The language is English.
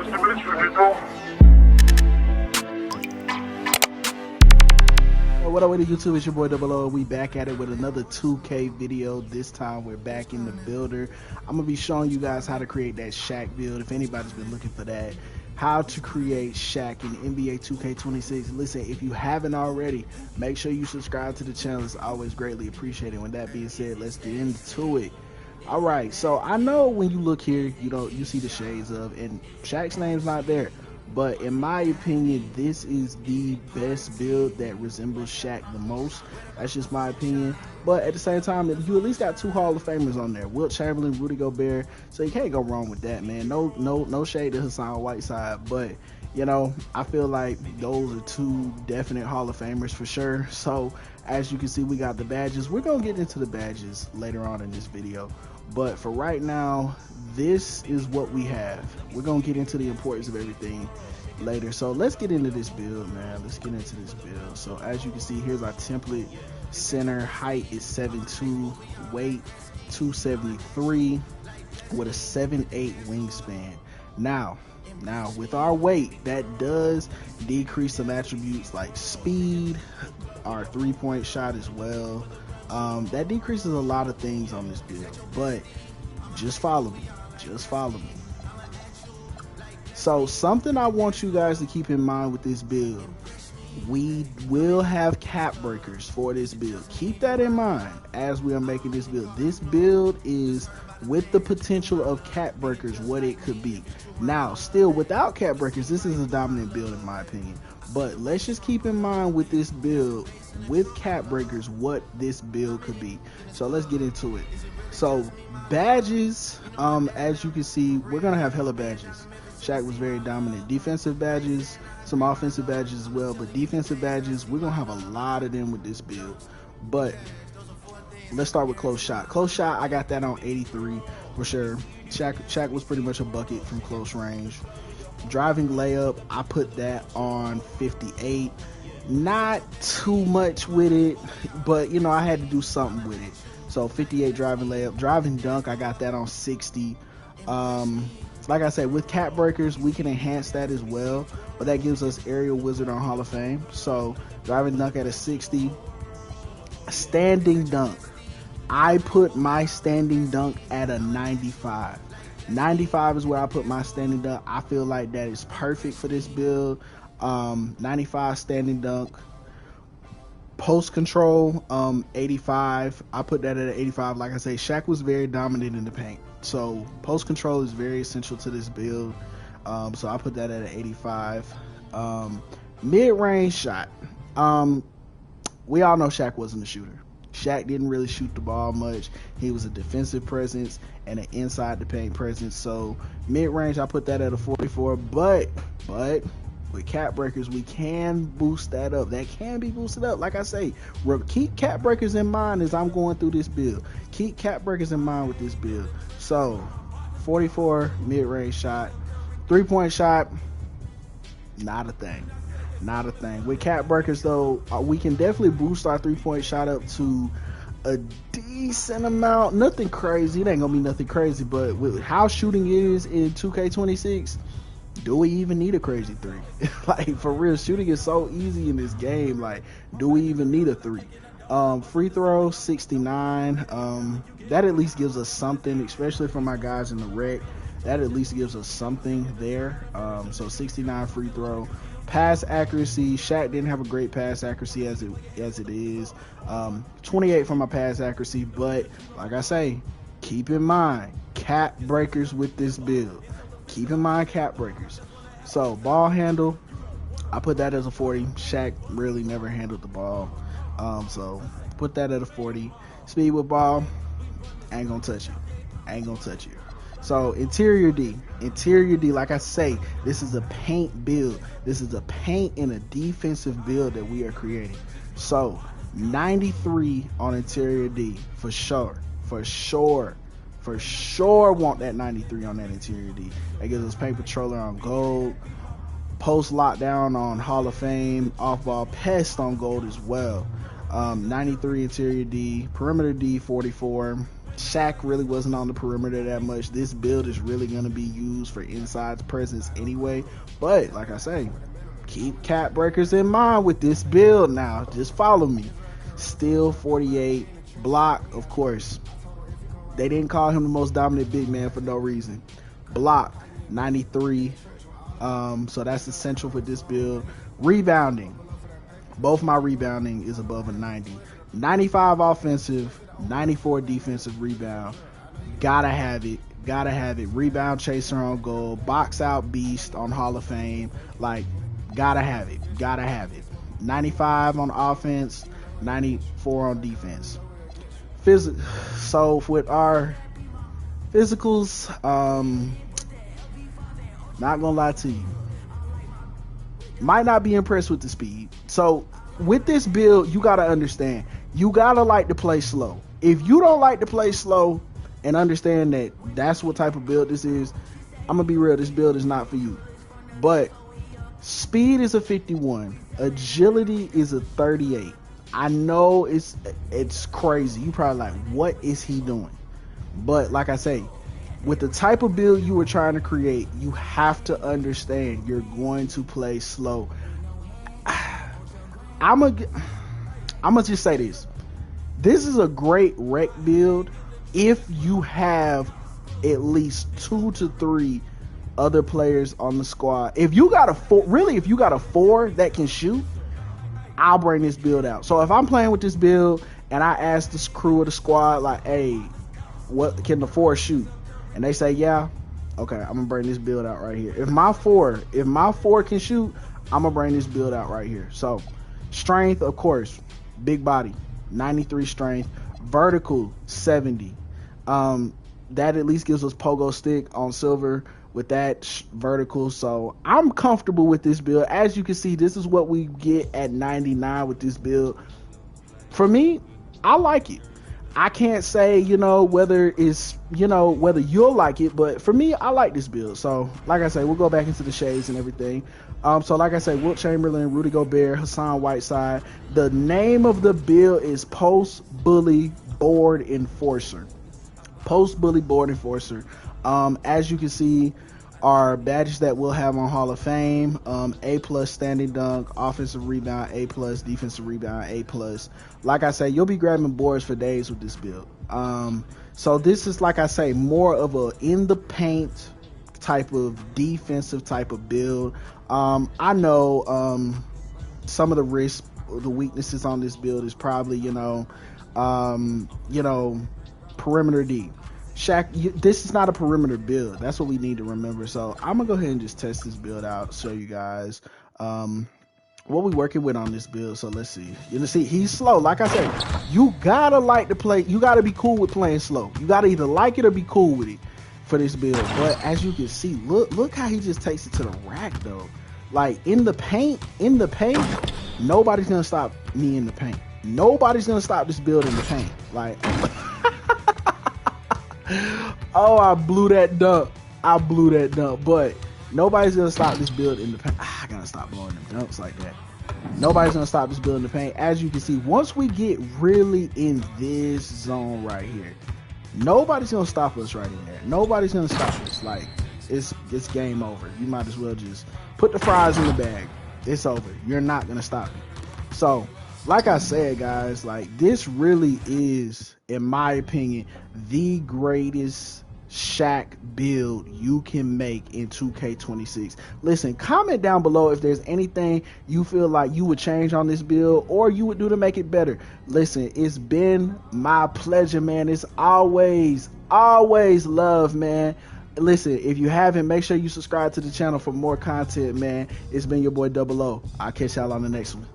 What up with the YouTube? It's your boy Double O. We back at it with another 2K video. This time we're back in the builder. I'm gonna be showing you guys how to create that Shaq build. If anybody's been looking for that, how to create Shaq in NBA 2K26. Listen, if you haven't already, make sure you subscribe to the channel. It's always greatly appreciated. When that being said, let's get into it. All right, so I know when you look here, you see the shades of, and Shaq's name's not there. But in my opinion, this is the best build that resembles Shaq the most. That's just my opinion. But at the same time, you at least got two Hall of Famers on there, Wilt Chamberlain, Rudy Gobert. So you can't go wrong with that, man. No shade to Hassan Whiteside, but I feel like those are two definite Hall of Famers for sure. So as you can see, we got the badges. We're gonna get into the badges later on in this video, but for right now, this is what we have. We're gonna get into the importance of everything later. So let's get into this build, man. Let's get into this build. So as you can see, here's our template. Center height is 7'2", weight 273, with a 7'8" wingspan. Now with our weight, that does decrease some attributes like speed, our three-point shot as well. That decreases a lot of things on this build, but just follow me. So something I want you guys to keep in mind with this build, we will have cap breakers for this build. Keep that in mind as we are making this build. This build is with the potential of cap breakers, what it could be. Now, still without cap breakers, this is a dominant build in my opinion. But let's just keep in mind with this build, with cap breakers, what this build could be. So let's get into it. So badges, as you can see, we're gonna have hella badges. Shaq was very dominant. Defensive badges, some offensive badges as well, but defensive badges, we're gonna have a lot of them with this build. But let's start with close shot. Close shot, I got that on 83 for sure. Shaq was pretty much a bucket from close range. Driving layup, I put that on 58. Not too much with it, but I had to do something with it. So 58 driving layup. Driving dunk, I got that on 60. Like I said, with cap breakers, we can enhance that as well, but that gives us Aerial Wizard on Hall of Fame. So driving dunk at a 60. Standing dunk, I put my standing dunk at a 95. 95 is where I put my standing dunk. I feel like that is perfect for this build. 95 standing dunk. Post control, 85. I put that at an 85. Like I say, Shaq was very dominant in the paint, so post control is very essential to this build. So I put that at an 85. Mid-range shot. We all know Shaq wasn't a shooter. Shaq didn't really shoot the ball much. He was a defensive presence and an inside the paint presence. So mid-range, I put that at a 44. But with cap breakers, we can boost that up. That can be boosted up. Like I say, keep cap breakers in mind as I'm going through this build. Keep cap breakers in mind with this build. So 44 mid-range shot. Three-point shot, not a thing. With cap breakers though, we can definitely boost our three-point shot up to a decent amount. Nothing crazy. It ain't gonna be nothing crazy, but with how shooting is in 2K26, do we even need a crazy three? Like, for real, shooting is so easy in this game. Like, do we even need a three? Free throw 69. That at least gives us something, especially for my guys in the rec. That at least gives us something there. So 69 free throw. Pass accuracy, Shaq didn't have a great pass accuracy as it is. 28 for my pass accuracy, but like I say, keep in mind cap breakers with this build. Keep in mind cap breakers. So ball handle, I put that as a 40. Shaq really never handled the ball, so put that at a 40. Speed with ball, ain't gonna touch you. So interior D, like I say, this is a paint build. This is a paint and a defensive build that we are creating. So 93 on interior D for sure. Want that 93 on that interior D. That gives us paint patroller on gold, post lockdown on Hall of Fame, off ball pest on gold as well. 93 interior D, perimeter D 44. Shaq really wasn't on the perimeter that much. This build is really going to be used for inside presence anyway. But like I say, keep cap breakers in mind with this build now. Just follow me. Still 48. Block, of course. They didn't call him the most dominant big man for no reason. Block, 93. So that's essential for this build. Rebounding. Both my rebounding is above a 90. 95 offensive, 94 defensive rebound. Gotta have it. Gotta have it. Rebound chaser on goal. Box out beast on Hall of Fame. Like, gotta have it. Gotta have it. 95 on offense, 94 on defense. So with our physicals, not gonna lie to you, might not be impressed with the speed. So with this build, you gotta understand, you gotta like to play slow. If you don't like to play slow and understand that that's what type of build this is, I'm gonna be real, this build is not for you. But speed is a 51, agility is a 38. I know it's crazy. You probably like, what is he doing? But like I say, with the type of build you were trying to create, you have to understand you're going to play slow. I'm gonna just say this. This is a great rec build if you have at least 2 to 3 other players on the squad. If you got a 4, really, if you got a 4 that can shoot, I'll bring this build out. So if I'm playing with this build and I ask this crew of the squad, like, hey, what can the 4 shoot? And they say, yeah, okay, I'm gonna bring this build out right here. If my 4 can shoot, I'm gonna bring this build out right here. So strength, of course, big body, 93 strength, vertical 70. That at least gives us pogo stick on silver with that vertical. So I'm comfortable with this build. As you can see, this is what we get at 99 with this build. For me, I like it. I can't say, whether you'll like it, but for me, I like this build. So like I say, we'll go back into the shades and everything. So like I say, Wilt Chamberlain, Rudy Gobert, Hassan Whiteside. The name of the build is Post Bully Board Enforcer. Post Bully Board Enforcer. As you can see, our badges that we'll have on Hall of Fame, A+ standing dunk, offensive rebound A+, defensive rebound A+. Like I say, you'll be grabbing boards for days with this build. So this is, like I say, more of a in the paint type of defensive type of build. I know some of the risks, the weaknesses on this build is probably perimeter D. Shaq, this is not a perimeter build. That's what we need to remember. So I'm gonna go ahead and just test this build out, show you guys what we working with on this build. So let's see. He's slow. Like I said, you gotta like to play. You gotta be cool with playing slow. You gotta either like it or be cool with it for this build. But as you can see, look how he just takes it to the rack though. Like in the paint, nobody's gonna stop me in the paint. Nobody's gonna stop this build in the paint. Like. Oh, I blew that dunk. But nobody's gonna stop this build in the paint. I gotta stop blowing them dunks like that. Nobody's gonna stop this build in the paint. As you can see, once we get really in this zone right here, nobody's gonna stop us right in there. Nobody's gonna stop us. Like, it's game over. You might as well just put the fries in the bag. It's over. You're not gonna stop me. So like I said, guys, like this really is, in my opinion, the greatest Shaq build you can make in 2K26. Listen, comment down below if there's anything you feel like you would change on this build or you would do to make it better. Listen, it's been my pleasure, man. It's always love, man. Listen, if you haven't, make sure you subscribe to the channel for more content, man. It's been your boy Double O. I'll catch y'all on the next one.